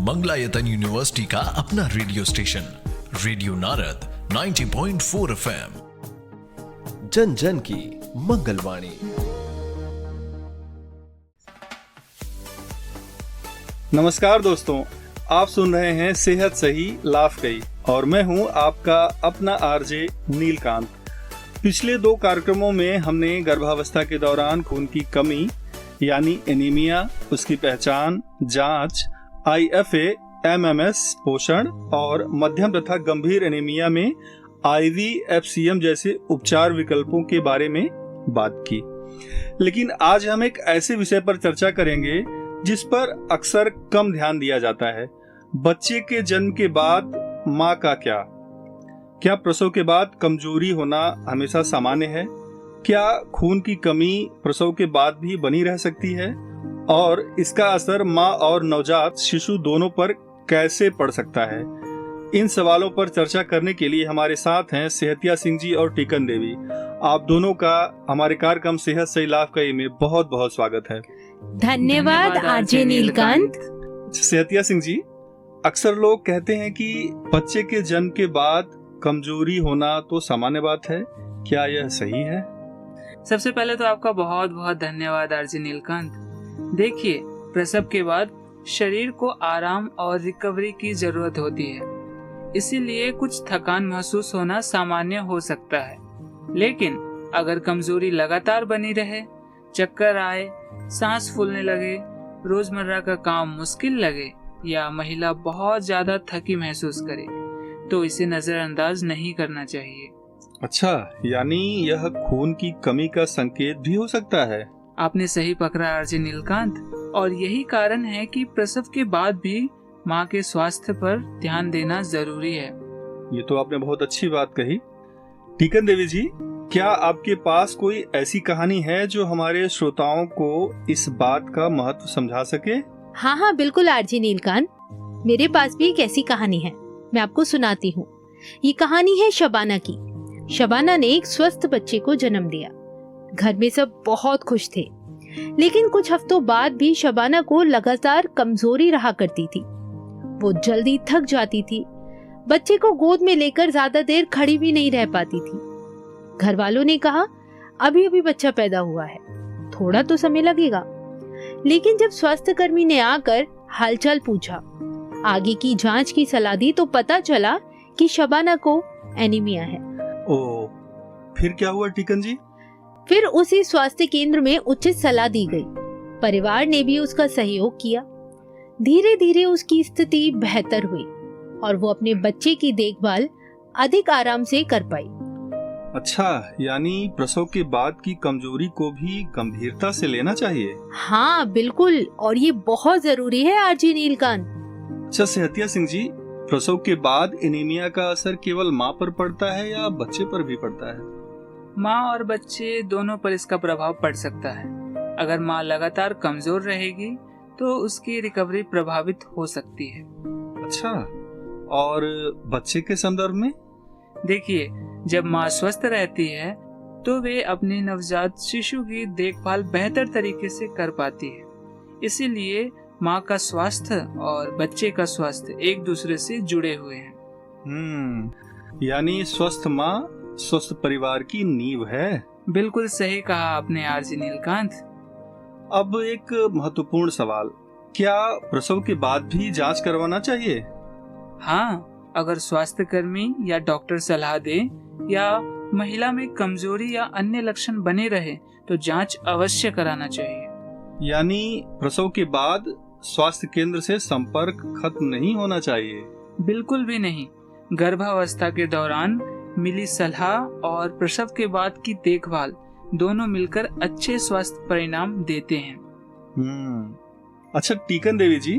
Mangalayatan university का अपना radio station radio Narad 90.4 FM, जन जन की मंगलवाणी। नमस्कार दोस्तों, आप सुन रहे हैं सेहत सही लाभ कई और मैं हूं आपका अपना आरजे नीलकांत। पिछले 2 कार्यक्रमों में हमने गर्भावस्था के दौरान खून की कमी यानी एनीमिया, उसकी पहचान, जांच, IFA, MMS, पोषण और मध्यम तथा गंभीर एनीमिया में IV, FCM जैसे उपचार विकल्पों के बारे में बात की। लेकिन आज हम एक ऐसे विषय पर चर्चा करेंगे जिस पर अक्सर कम ध्यान दिया जाता है। बच्चे के जन्म के बाद माँ का क्या प्रसव के बाद कमजोरी होना हमेशा सामान्य है? क्या खून की कमी प्रसव के बाद भी बनी रह सकती है? और इसका असर माँ और नवजात शिशु दोनों पर कैसे पड़ सकता है? इन सवालों पर चर्चा करने के लिए हमारे साथ हैं सेहतिया सिंह जी और टीकन देवी। आप दोनों का हमारे कार्यक्रम सेहत सही लाभ कई में बहुत बहुत स्वागत है। धन्यवाद आरजे नीलकांत। सेहतिया सिंह जी, अक्सर लोग कहते हैं कि बच्चे के जन्म के बाद कमजोरी होना तो सामान्य बात है, क्या यह सही है? सबसे पहले तो आपका बहुत बहुत धन्यवाद आरजे नीलकांत। देखिए, प्रसव के बाद शरीर को आराम और रिकवरी की जरूरत होती है, इसीलिए कुछ थकान महसूस होना सामान्य हो सकता है। लेकिन अगर कमजोरी लगातार बनी रहे, चक्कर आए, सांस फूलने लगे, रोजमर्रा का काम मुश्किल लगे या महिला बहुत ज्यादा थकी महसूस करे, तो इसे नजरअंदाज नहीं करना चाहिए। अच्छा, यानी यह खून की कमी का संकेत भी हो सकता है? आपने सही पकड़ा आरजे नीलकांत, और यही कारण है कि प्रसव के बाद भी माँ के स्वास्थ्य पर ध्यान देना जरूरी है। ये तो आपने बहुत अच्छी बात कही। टीकन देवी जी, क्या आपके पास कोई ऐसी कहानी है जो हमारे श्रोताओं को इस बात का महत्व समझा सके? हाँ, बिल्कुल आरजे नीलकांत, मेरे पास भी एक ऐसी कहानी है, मैं आपको सुनाती हूँ। ये कहानी है शबाना की। शबाना ने एक स्वस्थ बच्चे को जन्म दिया। घर में सब बहुत खुश थे, लेकिन कुछ हफ्तों बाद भी शबाना को लगातार कमजोरी रहा करती थी। वो जल्दी थक जाती थी, बच्चे को गोद में लेकर ज्यादा देर खड़ी भी नहीं रह पाती थी। घर वालों ने कहा, अभी अभी बच्चा पैदा हुआ है, थोड़ा तो समय लगेगा। लेकिन जब स्वास्थ्य कर्मी ने आकर हालचाल पूछा, आगे की जांच की सलाह दी, तो पता चला कि शबाना को एनीमिया है। ओह, फिर क्या हुआ टीकन जी? फिर उसी स्वास्थ्य केंद्र में उचित सलाह दी गई। परिवार ने भी उसका सहयोग किया। धीरे धीरे उसकी स्थिति बेहतर हुई और वो अपने बच्चे की देखभाल अधिक आराम से कर पाई। अच्छा, यानी प्रसव के बाद की कमजोरी को भी गंभीरता से लेना चाहिए? हाँ बिल्कुल, और ये बहुत जरूरी है आरजे नीलकांत। अच्छा सेहतिया सिंह जी, प्रसव के बाद एनीमिया का असर केवल माँ पर पड़ता है या बच्चे पर भी पड़ता है? माँ और बच्चे दोनों पर इसका प्रभाव पड़ सकता है। अगर माँ लगातार कमजोर रहेगी तो उसकी रिकवरी प्रभावित हो सकती है। अच्छा, और बच्चे के संदर्भ में? देखिए, जब माँ स्वस्थ रहती है तो वे अपने नवजात शिशु की देखभाल बेहतर तरीके से कर पाती है। इसीलिए माँ का स्वास्थ्य और बच्चे का स्वास्थ्य एक दूसरे से जुड़े हुए हैं। यानी स्वस्थ माँ स्वस्थ परिवार की नींव है। बिल्कुल सही कहा आपने आरजे नीलकांत। अब एक महत्वपूर्ण सवाल, क्या प्रसव के बाद भी जांच करवाना चाहिए? हाँ, अगर स्वास्थ्य कर्मी या डॉक्टर सलाह दे या महिला में कमजोरी या अन्य लक्षण बने रहे तो जांच अवश्य कराना चाहिए। यानी प्रसव के बाद स्वास्थ्य केंद्र से संपर्क खत्म नहीं होना चाहिए? बिल्कुल भी नहीं। गर्भावस्था के दौरान मिली सलाह और प्रसव के बाद की देखभाल दोनों मिलकर अच्छे स्वास्थ्य परिणाम देते हैं। अच्छा टीकन देवी जी,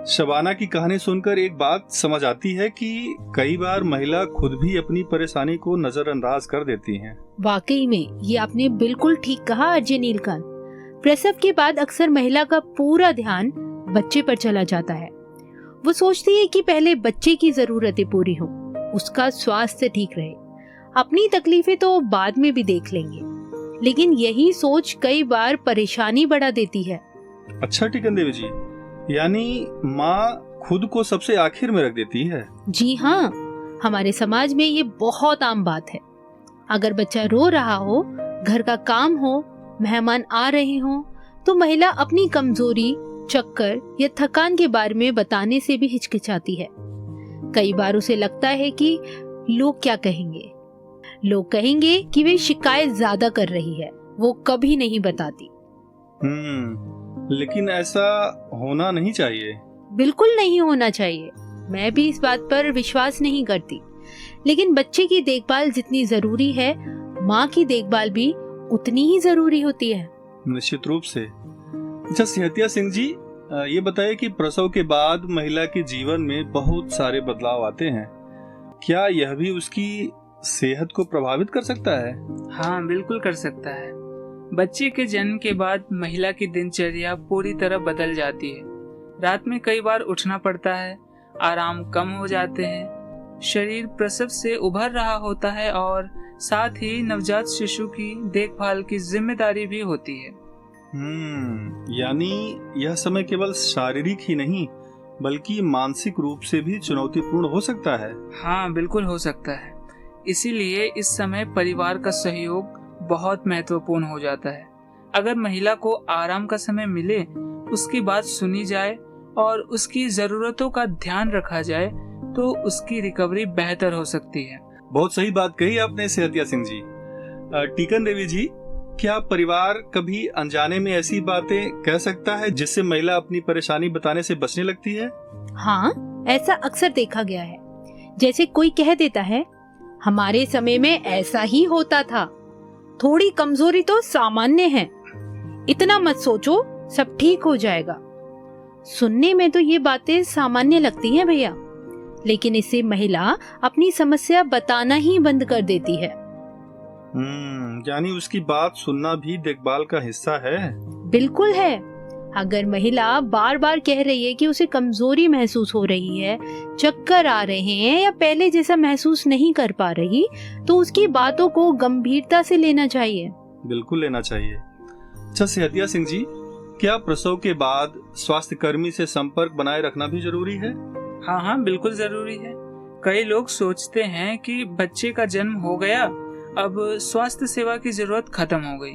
शबाना की कहानी सुनकर एक बात समझ आती है कि कई बार महिला खुद भी अपनी परेशानी को नजरअंदाज कर देती हैं। वाकई में ये आपने बिल्कुल ठीक कहा आरजे नीलकांत। प्रसव के बाद अक्सर महिला का पूरा ध्यान बच्चे पर चला जाता है। वो सोचती है कि पहले बच्चे की जरूरतें पूरी हों, उसका स्वास्थ्य ठीक रहे, अपनी तकलीफें तो बाद में भी देख लेंगे। लेकिन यही सोच कई बार परेशानी बढ़ा देती है। अच्छा टीकन देवी जी, यानी माँ खुद को सबसे आखिर में रख देती है। जी हाँ, हमारे समाज में ये बहुत आम बात है। अगर बच्चा रो रहा हो, घर का काम हो, मेहमान आ रहे हो, तो महिला अपनी कमजोरी, चक्कर या थकान के बारे में बताने से भी हिचकिचाती है। कई बार उसे लगता है कि लोग क्या कहेंगे। लोग कहेंगे कि वे शिकायत ज्यादा कर रही है, वो कभी नहीं बताती। लेकिन ऐसा होना नहीं चाहिए। बिल्कुल नहीं होना चाहिए। मैं भी इस बात पर विश्वास नहीं करती। लेकिन बच्चे की देखभाल जितनी जरूरी है, माँ की देखभाल भी उतनी ही जरूरी होती है। निश्चित रूप से। अच्छा सेहतिया सिंह जी, ये बताइए कि प्रसव के बाद महिला के जीवन में बहुत सारे बदलाव आते हैं। क्या यह भी उसकी सेहत को प्रभावित कर सकता है? हाँ, बिल्कुल कर सकता है। बच्चे के जन्म के बाद महिला की दिनचर्या पूरी तरह बदल जाती है। रात में कई बार उठना पड़ता है, आराम कम हो जाते हैं, शरीर प्रसव से उभर रहा होता है और साथ ही नवजात शिशु की देखभाल की जिम्मेदारी भी होती है। यानी यह समय केवल शारीरिक ही नहीं बल्कि मानसिक रूप से भी चुनौतीपूर्ण हो सकता है। हाँ, बिल्कुल हो सकता है। इसीलिए इस समय परिवार का सहयोग बहुत महत्वपूर्ण हो जाता है। अगर महिला को आराम का समय मिले, उसकी बात सुनी जाए और उसकी जरूरतों का ध्यान रखा जाए तो उसकी रिकवरी बेहतर हो सकती है। बहुत सही बात कही आपने सेहतिया सिंह जी। टीकन देवी जी, क्या परिवार कभी अनजाने में ऐसी बातें कह सकता है जिससे महिला अपनी परेशानी बताने से बचने लगती है? हाँ, ऐसा अक्सर देखा गया है। जैसे कोई कह देता है, हमारे समय में ऐसा ही होता था, थोड़ी कमजोरी तो सामान्य है, इतना मत सोचो, सब ठीक हो जाएगा। सुनने में तो ये बातें सामान्य लगती हैं भैया, लेकिन इससे महिला अपनी समस्या बताना ही बंद कर देती है। यानी उसकी बात सुनना भी देखभाल का हिस्सा है। बिल्कुल है। अगर महिला बार बार कह रही है कि उसे कमजोरी महसूस हो रही है, चक्कर आ रहे हैं या पहले जैसा महसूस नहीं कर पा रही, तो उसकी बातों को गंभीरता से लेना चाहिए। बिल्कुल लेना चाहिए। अच्छा सेहतिया सिंह जी, क्या प्रसव के बाद स्वास्थ्य कर्मी से संपर्क बनाए रखना भी जरूरी है? हाँ हाँ, बिल्कुल जरूरी है। कई लोग सोचते हैं कि बच्चे का जन्म हो गया, अब स्वास्थ्य सेवा की जरूरत खत्म हो गई,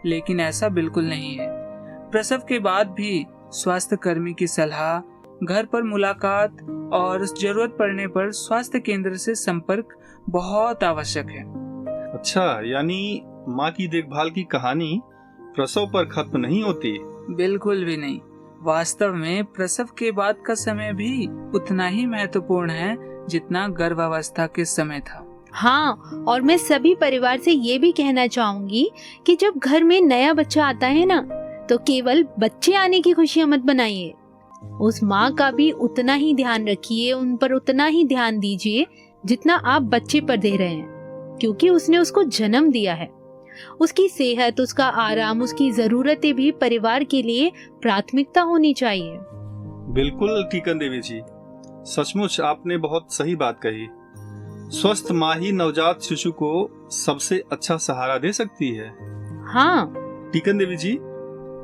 लेकिन ऐसा बिल्कुल नहीं है। प्रसव के बाद भी स्वास्थ्य कर्मी की सलाह, घर पर मुलाकात और जरूरत पड़ने पर स्वास्थ्य केंद्र से संपर्क बहुत आवश्यक है। अच्छा, यानी माँ की देखभाल की कहानी प्रसव पर खत्म नहीं होती? बिल्कुल भी नहीं। वास्तव में प्रसव के बाद का समय भी उतना ही महत्वपूर्ण है जितना गर्भावस्था के समय था। हाँ, और मैं सभी परिवार से ये भी कहना चाहूंगी कि जब घर में नया बच्चा आता है ना, तो केवल बच्चे आने की खुशियां मत बनाइए। उस माँ का भी उतना ही ध्यान रखिए, उन पर उतना ही ध्यान दीजिए जितना आप बच्चे पर दे रहे हैं, क्योंकि उसने उसको जन्म दिया है। उसकी सेहत, उसका आराम, उसकी जरूरतें भी परिवार के लिए प्राथमिकता होनी चाहिए। बिल्कुल टीकन देवी जी, सचमुच आपने बहुत सही बात कही। स्वस्थ माँ ही नवजात शिशु को सबसे अच्छा सहारा दे सकती है। हाँ टीकन देवी जी,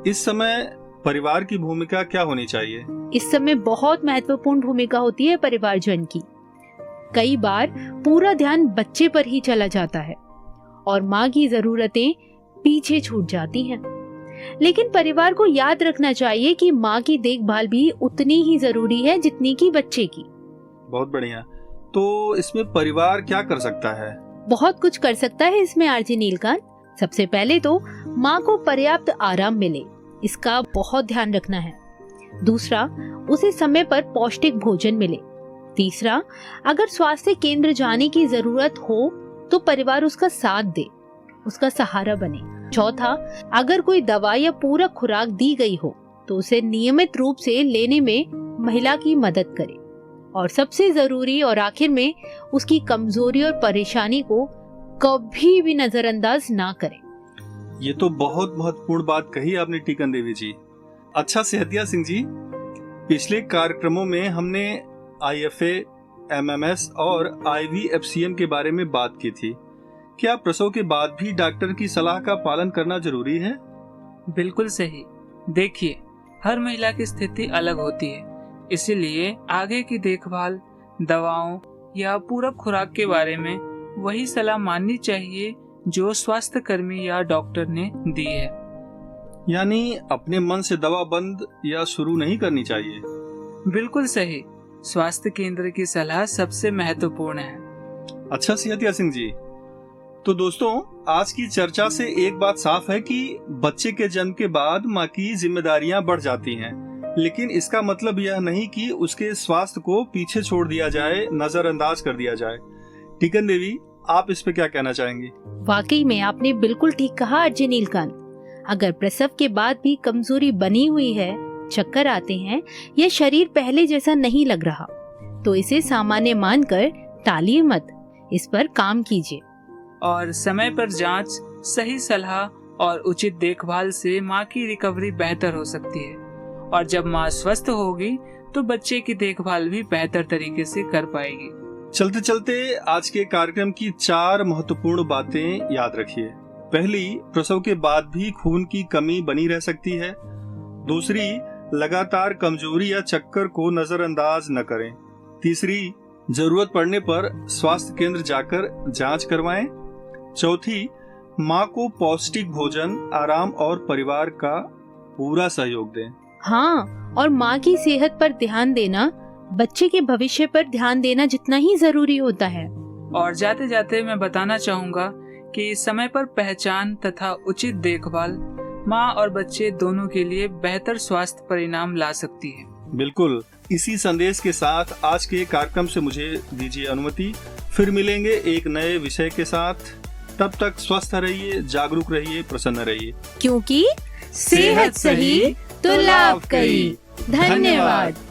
इस समय परिवार की भूमिका क्या होनी चाहिए? इस समय बहुत महत्वपूर्ण भूमिका होती है परिवारजन की। कई बार पूरा ध्यान बच्चे पर ही चला जाता है और माँ की जरूरतें पीछे छूट जाती हैं। लेकिन परिवार को याद रखना चाहिए कि माँ की देखभाल भी उतनी ही जरूरी है जितनी की बच्चे की। बहुत बढ़िया। तो इसमें परिवार क्या कर सकता है? बहुत कुछ कर सकता है इसमें आरजे नीलकांत। सबसे पहले तो माँ को पर्याप्त आराम मिले, इसका बहुत ध्यान रखना है। दूसरा, उसे समय पर पौष्टिक भोजन मिले। तीसरा, अगर स्वास्थ्य केंद्र जाने की जरूरत हो तो परिवार उसका साथ दे, उसका सहारा बने। चौथा, अगर कोई दवा या पूरक खुराक दी गई हो तो उसे नियमित रूप से लेने में महिला की मदद करे। और सबसे जरूरी और आखिर में, उसकी कमजोरी और परेशानी को कभी भी नजरअंदाज ना करें। ये तो बहुत महत्वपूर्ण बात कही आपने टीकन देवी जी। अच्छा सेहतिया सिंह जी, पिछले कार्यक्रमों में हमने IFA, MMS और IVFCM के बारे में बात की थी। क्या प्रसव के बाद भी डॉक्टर की सलाह का पालन करना जरूरी है? बिल्कुल सही। देखिए, हर महिला की स्थिति अलग होती है, इसीलिए आगे की देखभाल, दवाओं या पूरक खुराक के बारे में वही सलाह माननी चाहिए जो स्वास्थ्य कर्मी या डॉक्टर ने दी है। यानी अपने मन से दवा बंद या शुरू नहीं करनी चाहिए। बिल्कुल सही। स्वास्थ्य केंद्र की सलाह सबसे महत्वपूर्ण है। अच्छा सिहतिया सिंह जी, तो दोस्तों आज की चर्चा से एक बात साफ है कि बच्चे के जन्म के बाद माँ की जिम्मेदारियां बढ़ जाती हैं, लेकिन इसका मतलब यह नहीं कि उसके स्वास्थ्य को पीछे छोड़ दिया जाए, नजरअंदाज कर दिया जाए। टीकन देवी, आप इस पे क्या कहना चाहेंगी? वाकई में आपने बिल्कुल ठीक कहा आरजे नीलकांत। अगर प्रसव के बाद भी कमजोरी बनी हुई है, चक्कर आते हैं या शरीर पहले जैसा नहीं लग रहा, तो इसे सामान्य मानकर टालिए मत, इस पर काम कीजिए। और समय पर जांच, सही सलाह और उचित देखभाल से माँ की रिकवरी बेहतर हो सकती है। और जब माँ स्वस्थ होगी तो बच्चे की देखभाल भी बेहतर तरीके से कर पाएगी। चलते चलते आज के कार्यक्रम की 4 महत्वपूर्ण बातें याद रखिए। पहली, प्रसव के बाद भी खून की कमी बनी रह सकती है। दूसरी, लगातार कमजोरी या चक्कर को नजरअंदाज न करें। तीसरी, जरूरत पड़ने पर स्वास्थ्य केंद्र जाकर जांच करवाएं। चौथी, माँ को पौष्टिक भोजन, आराम और परिवार का पूरा सहयोग दें। हाँ, और माँ की सेहत पर ध्यान देना बच्चे के भविष्य पर ध्यान देना जितना ही जरूरी होता है। और जाते जाते मैं बताना चाहूँगा कि समय पर पहचान तथा उचित देखभाल माँ और बच्चे दोनों के लिए बेहतर स्वास्थ्य परिणाम ला सकती है। बिल्कुल, इसी संदेश के साथ आज के कार्यक्रम से मुझे दीजिए अनुमति। फिर मिलेंगे एक नए विषय के साथ। तब तक स्वस्थ रहिए, जागरूक रहिए, प्रसन्न रहिए, क्योंकि सेहत सही तो लाभ कई। धन्यवाद।